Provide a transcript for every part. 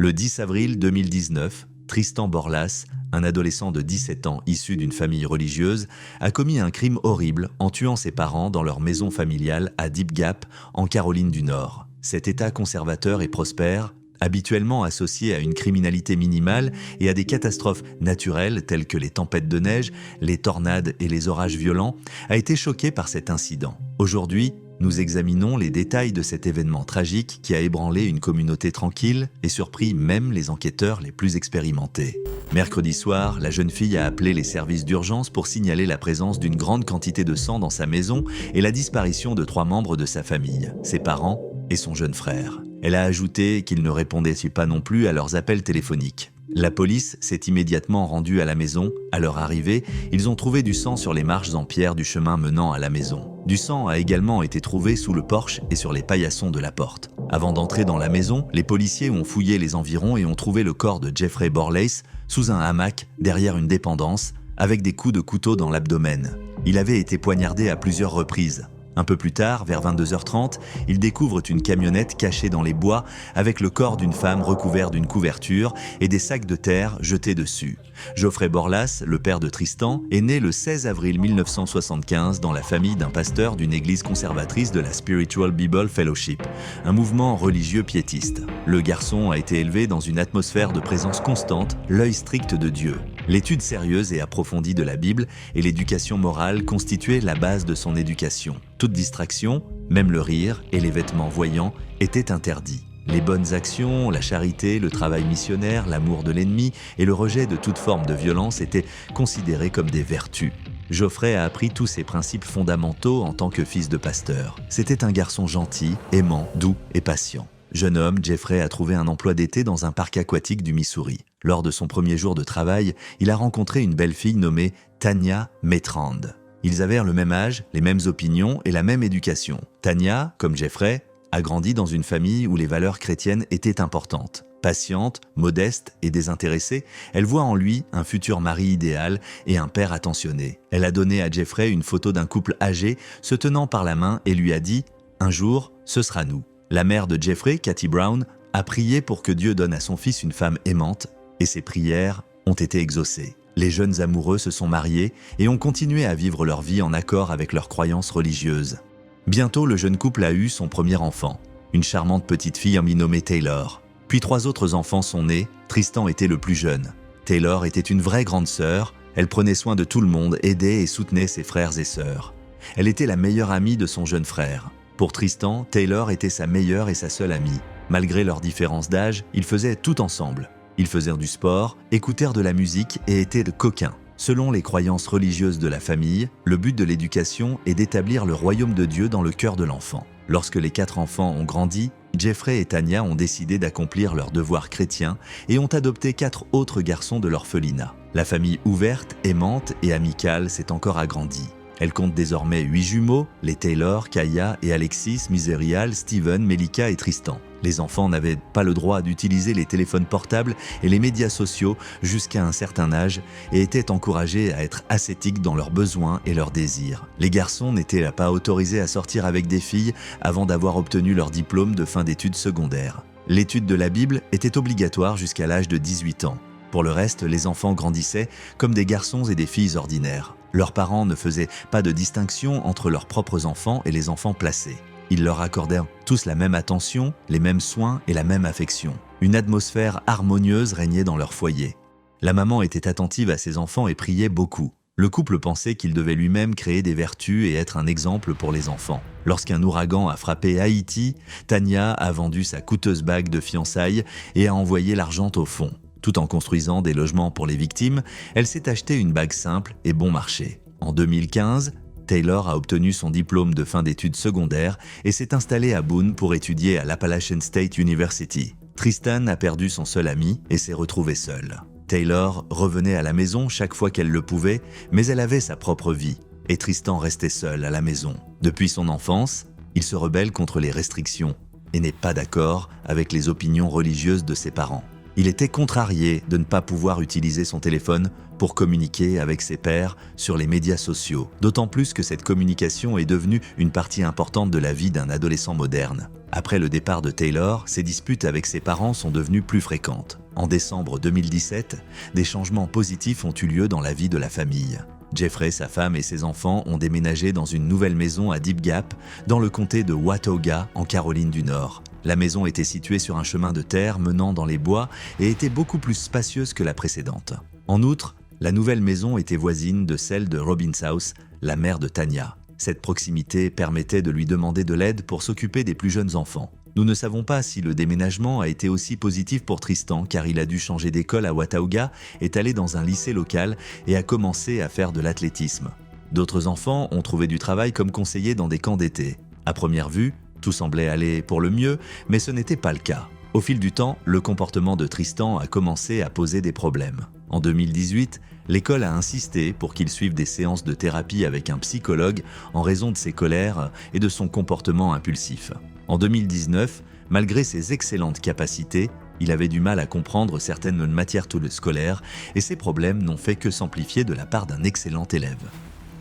Le 10 avril 2019, Tristan Borlas, un adolescent de 17 ans issu d'une famille religieuse, a commis un crime horrible en tuant ses parents dans leur maison familiale à Deep Gap, en Caroline du Nord. Cet état conservateur et prospère, habituellement associé à une criminalité minimale et à des catastrophes naturelles telles que les tempêtes de neige, les tornades et les orages violents, a été choqué par cet incident. Aujourd'hui, nous examinons les détails de cet événement tragique qui a ébranlé une communauté tranquille et surpris même les enquêteurs les plus expérimentés. Mercredi soir, la jeune fille a appelé les services d'urgence pour signaler la présence d'une grande quantité de sang dans sa maison et la disparition de 3 membres de sa famille, ses parents et son jeune frère. Elle a ajouté qu'ils ne répondaient pas non plus à leurs appels téléphoniques. La police s'est immédiatement rendue à la maison. À leur arrivée, ils ont trouvé du sang sur les marches en pierre du chemin menant à la maison. Du sang a également été trouvé sous le porche et sur les paillassons de la porte. Avant d'entrer dans la maison, les policiers ont fouillé les environs et ont trouvé le corps de Jeffrey Borlas sous un hamac derrière une dépendance, avec des coups de couteau dans l'abdomen. Il avait été poignardé à plusieurs reprises. Un peu plus tard, vers 22h30, ils découvrent une camionnette cachée dans les bois avec le corps d'une femme recouvert d'une couverture et des sacs de terre jetés dessus. Geoffrey Borlas, le père de Tristan, est né le 16 avril 1975 dans la famille d'un pasteur d'une église conservatrice de la Spiritual Bible Fellowship, un mouvement religieux piétiste. Le garçon a été élevé dans une atmosphère de présence constante, l'œil strict de Dieu. L'étude sérieuse et approfondie de la Bible et l'éducation morale constituaient la base de son éducation. Toute distraction, même le rire et les vêtements voyants, étaient interdits. Les bonnes actions, la charité, le travail missionnaire, l'amour de l'ennemi et le rejet de toute forme de violence étaient considérés comme des vertus. Geoffrey a appris tous ces principes fondamentaux en tant que fils de pasteur. C'était un garçon gentil, aimant, doux et patient. Jeune homme, Jeffrey a trouvé un emploi d'été dans un parc aquatique du Missouri. Lors de son premier jour de travail, il a rencontré une belle fille nommée Tanya Metrand. Ils avaient le même âge, les mêmes opinions et la même éducation. Tanya, comme Jeffrey, a grandi dans une famille où les valeurs chrétiennes étaient importantes. Patiente, modeste et désintéressée, elle voit en lui un futur mari idéal et un père attentionné. Elle a donné à Jeffrey une photo d'un couple âgé se tenant par la main et lui a dit « Un jour, ce sera nous ». La mère de Jeffrey, Kathy Brown, a prié pour que Dieu donne à son fils une femme aimante et ses prières ont été exaucées. Les jeunes amoureux se sont mariés et ont continué à vivre leur vie en accord avec leurs croyances religieuses. Bientôt, le jeune couple a eu son premier enfant, une charmante petite fille nommée Taylor. Puis 3 autres enfants sont nés, Tristan était le plus jeune. Taylor était une vraie grande sœur, elle prenait soin de tout le monde, aidait et soutenait ses frères et sœurs. Elle était la meilleure amie de son jeune frère. Pour Tristan, Taylor était sa meilleure et sa seule amie. Malgré leurs différences d'âge, ils faisaient tout ensemble. Ils faisaient du sport, écoutèrent de la musique et étaient de coquins. Selon les croyances religieuses de la famille, le but de l'éducation est d'établir le royaume de Dieu dans le cœur de l'enfant. Lorsque les 4 enfants ont grandi, Jeffrey et Tanya ont décidé d'accomplir leurs devoirs chrétiens et ont adopté 4 autres garçons de l'orphelinat. La famille ouverte, aimante et amicale s'est encore agrandie. Elle compte désormais 8 jumeaux, les Taylor, Kaya et Alexis, Miserial, Steven, Melika et Tristan. Les enfants n'avaient pas le droit d'utiliser les téléphones portables et les médias sociaux jusqu'à un certain âge et étaient encouragés à être ascétiques dans leurs besoins et leurs désirs. Les garçons n'étaient pas autorisés à sortir avec des filles avant d'avoir obtenu leur diplôme de fin d'études secondaires. L'étude de la Bible était obligatoire jusqu'à l'âge de 18 ans. Pour le reste, les enfants grandissaient comme des garçons et des filles ordinaires. Leurs parents ne faisaient pas de distinction entre leurs propres enfants et les enfants placés. Ils leur accordèrent tous la même attention, les mêmes soins et la même affection. Une atmosphère harmonieuse régnait dans leur foyer. La maman était attentive à ses enfants et priait beaucoup. Le couple pensait qu'il devait lui-même créer des vertus et être un exemple pour les enfants. Lorsqu'un ouragan a frappé Haïti, Tanya a vendu sa coûteuse bague de fiançailles et a envoyé l'argent au fond. Tout en construisant des logements pour les victimes, elle s'est acheté une bague simple et bon marché. En 2015, Taylor a obtenu son diplôme de fin d'études secondaires et s'est installée à Boone pour étudier à l'Appalachian State University. Tristan a perdu son seul ami et s'est retrouvée seule. Taylor revenait à la maison chaque fois qu'elle le pouvait, mais elle avait sa propre vie et Tristan restait seul à la maison. Depuis son enfance, il se rebelle contre les restrictions et n'est pas d'accord avec les opinions religieuses de ses parents. Il était contrarié de ne pas pouvoir utiliser son téléphone pour communiquer avec ses pairs sur les médias sociaux, d'autant plus que cette communication est devenue une partie importante de la vie d'un adolescent moderne. Après le départ de Taylor, ses disputes avec ses parents sont devenues plus fréquentes. En décembre 2017, des changements positifs ont eu lieu dans la vie de la famille. Jeffrey, sa femme et ses enfants ont déménagé dans une nouvelle maison à Deep Gap, dans le comté de Watauga, en Caroline du Nord. La maison était située sur un chemin de terre menant dans les bois et était beaucoup plus spacieuse que la précédente. En outre, la nouvelle maison était voisine de celle de Robin South, la mère de Tanya. Cette proximité permettait de lui demander de l'aide pour s'occuper des plus jeunes enfants. Nous ne savons pas si le déménagement a été aussi positif pour Tristan car il a dû changer d'école à Watauga, est allé dans un lycée local et a commencé à faire de l'athlétisme. D'autres enfants ont trouvé du travail comme conseillers dans des camps d'été. À première vue, tout semblait aller pour le mieux, mais ce n'était pas le cas. Au fil du temps, le comportement de Tristan a commencé à poser des problèmes. En 2018, l'école a insisté pour qu'il suive des séances de thérapie avec un psychologue en raison de ses colères et de son comportement impulsif. En 2019, malgré ses excellentes capacités, il avait du mal à comprendre certaines matières scolaires et ses problèmes n'ont fait que s'amplifier de la part d'un excellent élève.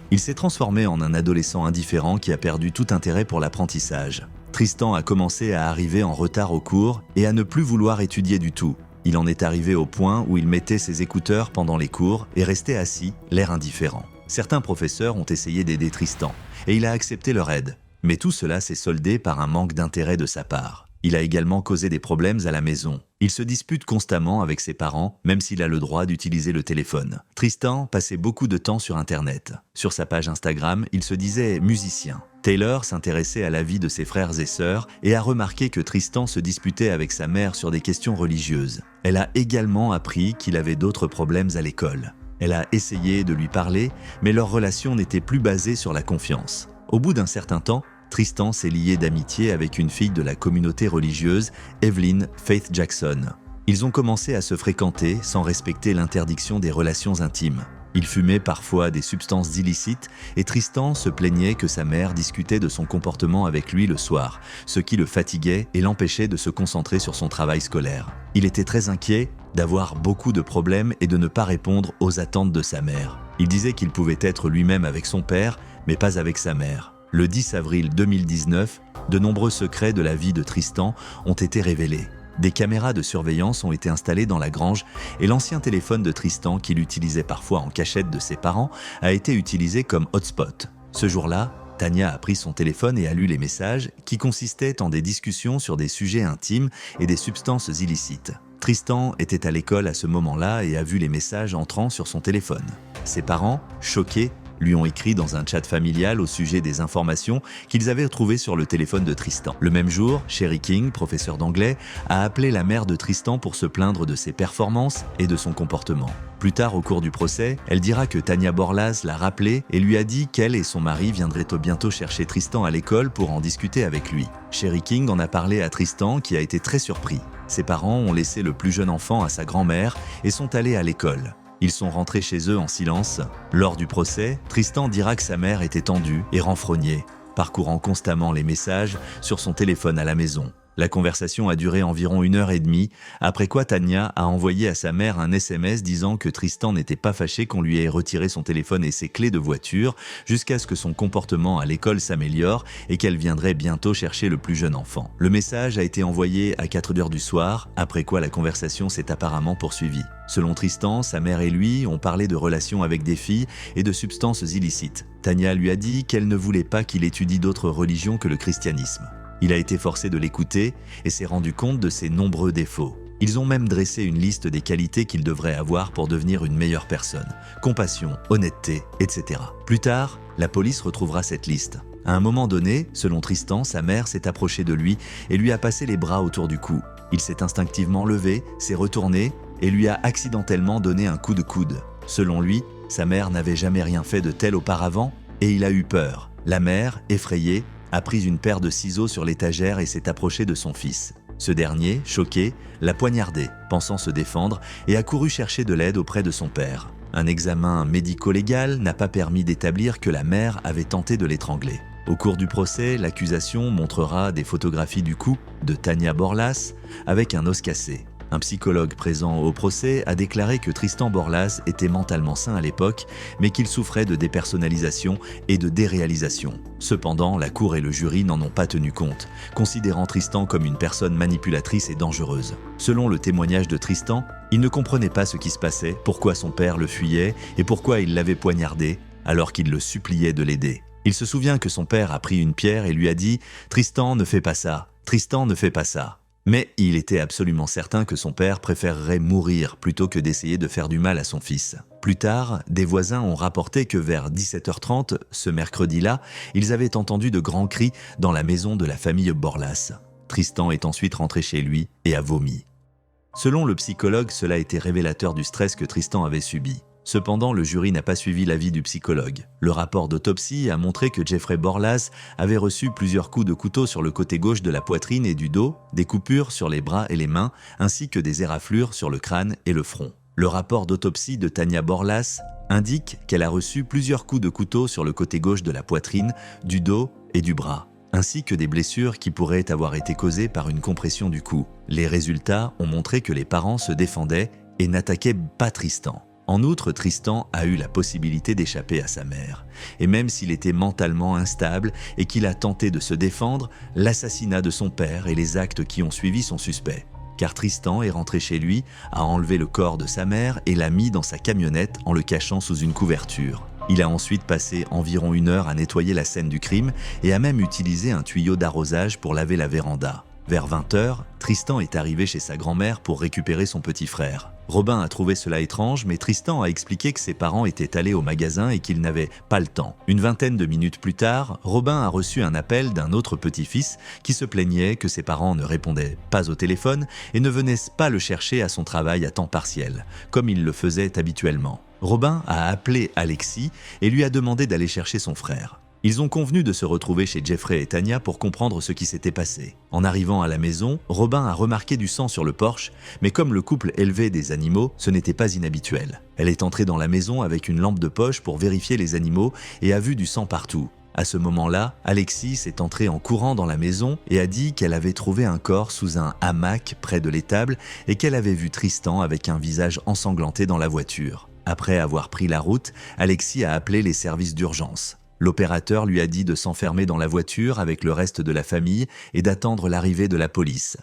Il s'est transformé en un adolescent indifférent qui a perdu tout intérêt pour l'apprentissage. Tristan a commencé à arriver en retard aux cours et à ne plus vouloir étudier du tout. Il en est arrivé au point où il mettait ses écouteurs pendant les cours et restait assis, l'air indifférent. Certains professeurs ont essayé d'aider Tristan et il a accepté leur aide. Mais tout cela s'est soldé par un manque d'intérêt de sa part. Il a également causé des problèmes à la maison. Il se dispute constamment avec ses parents, même s'il a le droit d'utiliser le téléphone. Tristan passait beaucoup de temps sur Internet. Sur sa page Instagram, il se disait musicien. Taylor s'intéressait à la vie de ses frères et sœurs et a remarqué que Tristan se disputait avec sa mère sur des questions religieuses. Elle a également appris qu'il avait d'autres problèmes à l'école. Elle a essayé de lui parler, mais leur relation n'était plus basée sur la confiance. Au bout d'un certain temps, Tristan s'est lié d'amitié avec une fille de la communauté religieuse, Evelyn Faith Jackson. Ils ont commencé à se fréquenter sans respecter l'interdiction des relations intimes. Il fumait parfois des substances illicites et Tristan se plaignait que sa mère discutait de son comportement avec lui le soir, ce qui le fatiguait et l'empêchait de se concentrer sur son travail scolaire. Il était très inquiet d'avoir beaucoup de problèmes et de ne pas répondre aux attentes de sa mère. Il disait qu'il pouvait être lui-même avec son père, mais pas avec sa mère. Le 10 avril 2019, de nombreux secrets de la vie de Tristan ont été révélés. Des caméras de surveillance ont été installées dans la grange et l'ancien téléphone de Tristan, qu'il utilisait parfois en cachette de ses parents, a été utilisé comme hotspot. Ce jour-là, Tanya a pris son téléphone et a lu les messages qui consistaient en des discussions sur des sujets intimes et des substances illicites. Tristan était à l'école à ce moment-là et a vu les messages entrant sur son téléphone. Ses parents, choqués, lui ont écrit dans un chat familial au sujet des informations qu'ils avaient trouvées sur le téléphone de Tristan. Le même jour, Sherry King, professeur d'anglais, a appelé la mère de Tristan pour se plaindre de ses performances et de son comportement. Plus tard au cours du procès, elle dira que Tanya Borlas l'a rappelé et lui a dit qu'elle et son mari viendraient bientôt chercher Tristan à l'école pour en discuter avec lui. Sherry King en a parlé à Tristan qui a été très surpris. Ses parents ont laissé le plus jeune enfant à sa grand-mère et sont allés à l'école. Ils sont rentrés chez eux en silence. Lors du procès, Tristan dira que sa mère était tendue et renfrognée, parcourant constamment les messages sur son téléphone à la maison. La conversation a duré environ 1h30, après quoi Tanya a envoyé à sa mère un SMS disant que Tristan n'était pas fâché qu'on lui ait retiré son téléphone et ses clés de voiture, jusqu'à ce que son comportement à l'école s'améliore et qu'elle viendrait bientôt chercher le plus jeune enfant. Le message a été envoyé à 4h du soir, après quoi la conversation s'est apparemment poursuivie. Selon Tristan, sa mère et lui ont parlé de relations avec des filles et de substances illicites. Tanya lui a dit qu'elle ne voulait pas qu'il étudie d'autres religions que le christianisme. Il a été forcé de l'écouter et s'est rendu compte de ses nombreux défauts. Ils ont même dressé une liste des qualités qu'il devrait avoir pour devenir une meilleure personne. Compassion, honnêteté, etc. Plus tard, la police retrouvera cette liste. À un moment donné, selon Tristan, sa mère s'est approchée de lui et lui a passé les bras autour du cou. Il s'est instinctivement levé, s'est retourné et lui a accidentellement donné un coup de coude. Selon lui, sa mère n'avait jamais rien fait de tel auparavant et il a eu peur. La mère, effrayée, a pris une paire de ciseaux sur l'étagère et s'est approchée de son fils. Ce dernier, choqué, l'a poignardé, pensant se défendre, et a couru chercher de l'aide auprès de son père. Un examen médico-légal n'a pas permis d'établir que la mère avait tenté de l'étrangler. Au cours du procès, l'accusation montrera des photographies du cou de Tanya Borlas avec un os cassé. Un psychologue présent au procès a déclaré que Tristan Borlas était mentalement sain à l'époque, mais qu'il souffrait de dépersonnalisation et de déréalisation. Cependant, la cour et le jury n'en ont pas tenu compte, considérant Tristan comme une personne manipulatrice et dangereuse. Selon le témoignage de Tristan, il ne comprenait pas ce qui se passait, pourquoi son père le fuyait et pourquoi il l'avait poignardé, alors qu'il le suppliait de l'aider. Il se souvient que son père a pris une pierre et lui a dit « Tristan, ne fais pas ça, Tristan, ne fais pas ça ». Mais il était absolument certain que son père préférerait mourir plutôt que d'essayer de faire du mal à son fils. Plus tard, des voisins ont rapporté que vers 17h30, ce mercredi-là, ils avaient entendu de grands cris dans la maison de la famille Borlas. Tristan est ensuite rentré chez lui et a vomi. Selon le psychologue, cela était révélateur du stress que Tristan avait subi. Cependant, le jury n'a pas suivi l'avis du psychologue. Le rapport d'autopsie a montré que Jeffrey Borlas avait reçu plusieurs coups de couteau sur le côté gauche de la poitrine et du dos, des coupures sur les bras et les mains, ainsi que des éraflures sur le crâne et le front. Le rapport d'autopsie de Tania Borlas indique qu'elle a reçu plusieurs coups de couteau sur le côté gauche de la poitrine, du dos et du bras, ainsi que des blessures qui pourraient avoir été causées par une compression du cou. Les résultats ont montré que les parents se défendaient et n'attaquaient pas Tristan. En outre, Tristan a eu la possibilité d'échapper à sa mère. Et même s'il était mentalement instable et qu'il a tenté de se défendre, l'assassinat de son père et les actes qui ont suivi sont suspects. Car Tristan est rentré chez lui, a enlevé le corps de sa mère et l'a mis dans sa camionnette en le cachant sous une couverture. Il a ensuite passé environ 1 heure à nettoyer la scène du crime et a même utilisé un tuyau d'arrosage pour laver la véranda. Vers 20h, Tristan est arrivé chez sa grand-mère pour récupérer son petit frère. Robin a trouvé cela étrange, mais Tristan a expliqué que ses parents étaient allés au magasin et qu'ils n'avaient pas le temps. Une vingtaine de minutes plus tard, Robin a reçu un appel d'un autre petit-fils qui se plaignait que ses parents ne répondaient pas au téléphone et ne venaient pas le chercher à son travail à temps partiel, comme ils le faisaient habituellement. Robin a appelé Alexis et lui a demandé d'aller chercher son frère. Ils ont convenu de se retrouver chez Jeffrey et Tania pour comprendre ce qui s'était passé. En arrivant à la maison, Robin a remarqué du sang sur le porche, mais comme le couple élevait des animaux, ce n'était pas inhabituel. Elle est entrée dans la maison avec une lampe de poche pour vérifier les animaux et a vu du sang partout. À ce moment-là, Alexis est entré en courant dans la maison et a dit qu'elle avait trouvé un corps sous un hamac près de l'étable et qu'elle avait vu Tristan avec un visage ensanglanté dans la voiture. Après avoir pris la route, Alexis a appelé les services d'urgence. L'opérateur lui a dit de s'enfermer dans la voiture avec le reste de la famille et d'attendre l'arrivée de la police.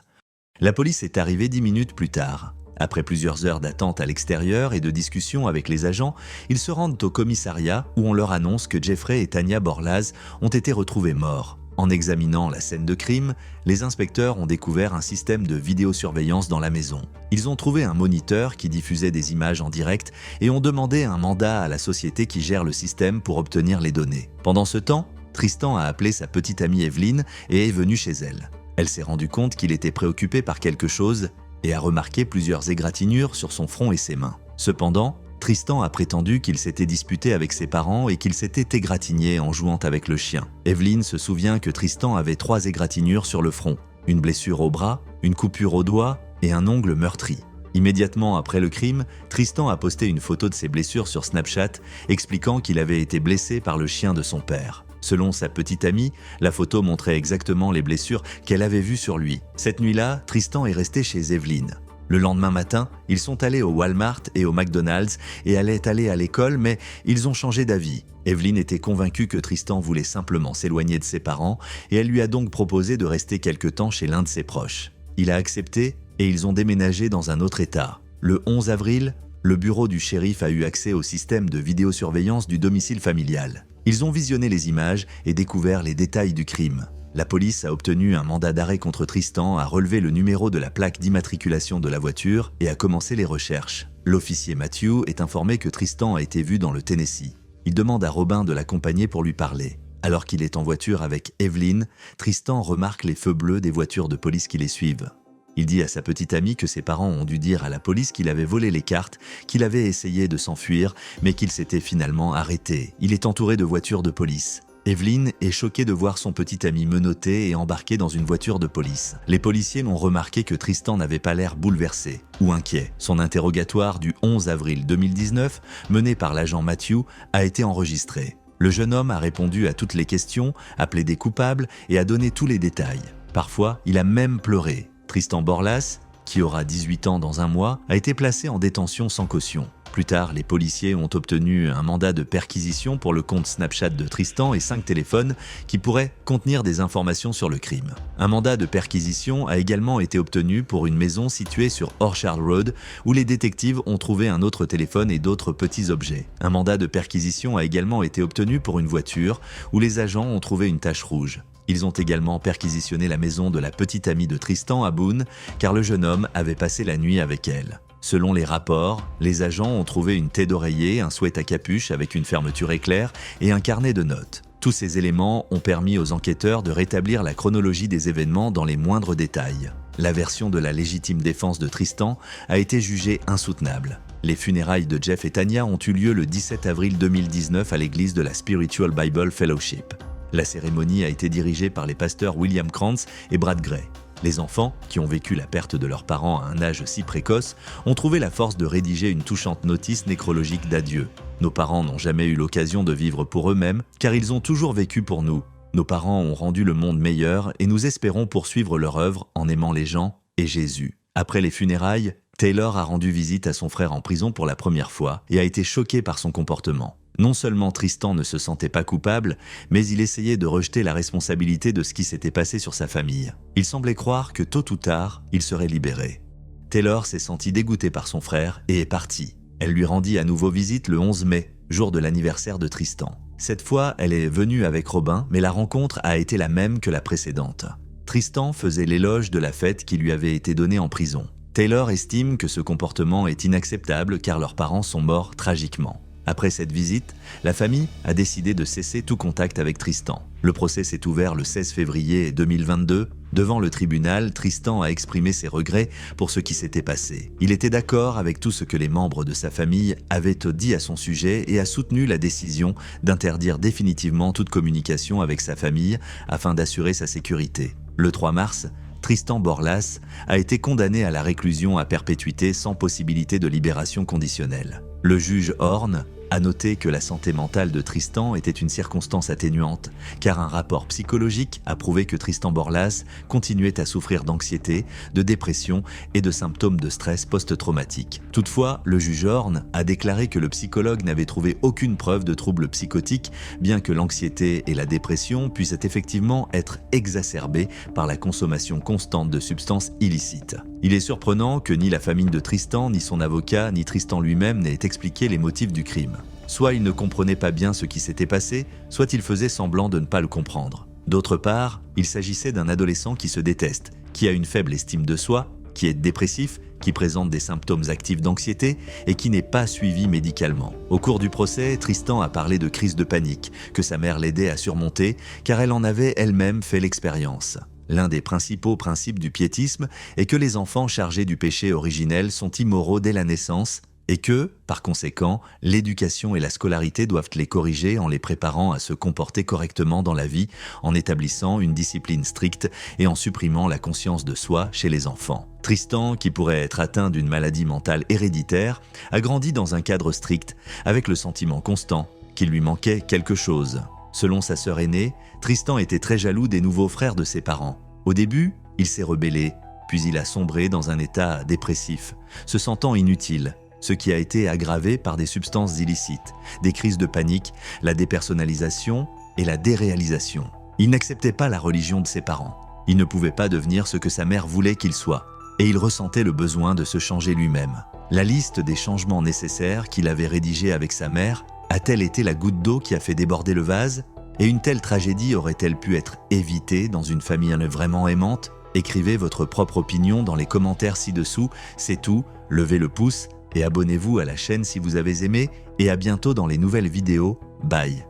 La police est arrivée 10 minutes plus tard. Après plusieurs heures d'attente à l'extérieur et de discussions avec les agents, ils se rendent au commissariat où on leur annonce que Jeffrey et Tania Borlas ont été retrouvés morts. En examinant la scène de crime, les inspecteurs ont découvert un système de vidéosurveillance dans la maison. Ils ont trouvé un moniteur qui diffusait des images en direct et ont demandé un mandat à la société qui gère le système pour obtenir les données. Pendant ce temps, Tristan a appelé sa petite amie Evelyne et est venu chez elle. Elle s'est rendue compte qu'il était préoccupé par quelque chose et a remarqué plusieurs égratignures sur son front et ses mains. Cependant, Tristan a prétendu qu'il s'était disputé avec ses parents et qu'il s'était égratigné en jouant avec le chien. Evelyne se souvient que Tristan avait 3 égratignures sur le front, une blessure au bras, une coupure au doigt et un ongle meurtri. Immédiatement après le crime, Tristan a posté une photo de ses blessures sur Snapchat, expliquant qu'il avait été blessé par le chien de son père. Selon sa petite amie, la photo montrait exactement les blessures qu'elle avait vues sur lui. Cette nuit-là, Tristan est resté chez Evelyne. Le lendemain matin, ils sont allés au Walmart et au McDonald's et allaient aller à l'école, mais ils ont changé d'avis. Evelyne était convaincue que Tristan voulait simplement s'éloigner de ses parents et elle lui a donc proposé de rester quelque temps chez l'un de ses proches. Il a accepté et ils ont déménagé dans un autre état. Le 11 avril, le bureau du shérif a eu accès au système de vidéosurveillance du domicile familial. Ils ont visionné les images et découvert les détails du crime. La police a obtenu un mandat d'arrêt contre Tristan, a relevé le numéro de la plaque d'immatriculation de la voiture et a commencé les recherches. L'officier Matthew est informé que Tristan a été vu dans le Tennessee. Il demande à Robin de l'accompagner pour lui parler. Alors qu'il est en voiture avec Evelyne, Tristan remarque les feux bleus des voitures de police qui les suivent. Il dit à sa petite amie que ses parents ont dû dire à la police qu'il avait volé les cartes, qu'il avait essayé de s'enfuir, mais qu'il s'était finalement arrêté. Il est entouré de voitures de police. Evelyne est choquée de voir son petit ami menotté et embarqué dans une voiture de police. Les policiers n'ont remarqué que Tristan n'avait pas l'air bouleversé ou inquiet. Son interrogatoire du 11 avril 2019, mené par l'agent Matthew, a été enregistré. Le jeune homme a répondu à toutes les questions, a plaidé coupable et a donné tous les détails. Parfois, il a même pleuré. Tristan Borlas qui aura 18 ans dans un mois, a été placé en détention sans caution. Plus tard, les policiers ont obtenu un mandat de perquisition pour le compte Snapchat de Tristan et 5 téléphones qui pourraient contenir des informations sur le crime. Un mandat de perquisition a également été obtenu pour une maison située sur Orchard Road où les détectives ont trouvé un autre téléphone et d'autres petits objets. Un mandat de perquisition a également été obtenu pour une voiture où les agents ont trouvé une tache rouge. Ils ont également perquisitionné la maison de la petite amie de Tristan à Boone car le jeune homme avait passé la nuit avec elle. Selon les rapports, les agents ont trouvé une taie d'oreiller, un sweat à capuche avec une fermeture éclair et un carnet de notes. Tous ces éléments ont permis aux enquêteurs de rétablir la chronologie des événements dans les moindres détails. La version de la légitime défense de Tristan a été jugée insoutenable. Les funérailles de Jeff et Tanya ont eu lieu le 17 avril 2019 à l'église de la Spiritual Bible Fellowship. La cérémonie a été dirigée par les pasteurs William Krantz et Brad Gray. Les enfants, qui ont vécu la perte de leurs parents à un âge si précoce, ont trouvé la force de rédiger une touchante notice nécrologique d'adieu. Nos parents n'ont jamais eu l'occasion de vivre pour eux-mêmes, car ils ont toujours vécu pour nous. Nos parents ont rendu le monde meilleur et nous espérons poursuivre leur œuvre en aimant les gens et Jésus. Après les funérailles, Taylor a rendu visite à son frère en prison pour la première fois et a été choqué par son comportement. Non seulement Tristan ne se sentait pas coupable, mais il essayait de rejeter la responsabilité de ce qui s'était passé sur sa famille. Il semblait croire que tôt ou tard, il serait libéré. Taylor s'est senti dégoûté par son frère et est partie. Elle lui rendit à nouveau visite le 11 mai, jour de l'anniversaire de Tristan. Cette fois, elle est venue avec Robin, mais la rencontre a été la même que la précédente. Tristan faisait l'éloge de la fête qui lui avait été donnée en prison. Taylor estime que ce comportement est inacceptable car leurs parents sont morts tragiquement. Après cette visite, la famille a décidé de cesser tout contact avec Tristan. Le procès s'est ouvert le 16 février 2022. Devant le tribunal, Tristan a exprimé ses regrets pour ce qui s'était passé. Il était d'accord avec tout ce que les membres de sa famille avaient dit à son sujet et a soutenu la décision d'interdire définitivement toute communication avec sa famille afin d'assurer sa sécurité. Le 3 mars, Tristan Borlas a été condamné à la réclusion à perpétuité sans possibilité de libération conditionnelle. Le juge Horn a noté que la santé mentale de Tristan était une circonstance atténuante, car un rapport psychologique a prouvé que Tristan Borlas continuait à souffrir d'anxiété, de dépression et de symptômes de stress post-traumatique. Toutefois, le juge Horn a déclaré que le psychologue n'avait trouvé aucune preuve de troubles psychotiques, bien que l'anxiété et la dépression puissent effectivement être exacerbées par la consommation constante de substances illicites. Il est surprenant que ni la famille de Tristan, ni son avocat, ni Tristan lui-même n'aient expliqué les motifs du crime. Soit il ne comprenait pas bien ce qui s'était passé, soit il faisait semblant de ne pas le comprendre. D'autre part, il s'agissait d'un adolescent qui se déteste, qui a une faible estime de soi, qui est dépressif, qui présente des symptômes actifs d'anxiété et qui n'est pas suivi médicalement. Au cours du procès, Tristan a parlé de crise de panique, que sa mère l'aidait à surmonter, car elle en avait elle-même fait l'expérience. L'un des principaux principes du piétisme est que les enfants chargés du péché originel sont immoraux dès la naissance et que, par conséquent, l'éducation et la scolarité doivent les corriger en les préparant à se comporter correctement dans la vie, en établissant une discipline stricte et en supprimant la conscience de soi chez les enfants. Tristan, qui pourrait être atteint d'une maladie mentale héréditaire, a grandi dans un cadre strict, avec le sentiment constant qu'il lui manquait quelque chose. Selon sa sœur aînée, Tristan était très jaloux des nouveaux frères de ses parents. Au début, il s'est rebellé, puis il a sombré dans un état dépressif, se sentant inutile, ce qui a été aggravé par des substances illicites, des crises de panique, la dépersonnalisation et la déréalisation. Il n'acceptait pas la religion de ses parents. Il ne pouvait pas devenir ce que sa mère voulait qu'il soit, et il ressentait le besoin de se changer lui-même. La liste des changements nécessaires qu'il avait rédigée avec sa mère a-t-elle été la goutte d'eau qui a fait déborder le vase? Et une telle tragédie aurait-elle pu être évitée dans une famille vraiment aimante? Écrivez votre propre opinion dans les commentaires ci-dessous, c'est tout, levez le pouce et abonnez-vous à la chaîne si vous avez aimé, et à bientôt dans les nouvelles vidéos, bye.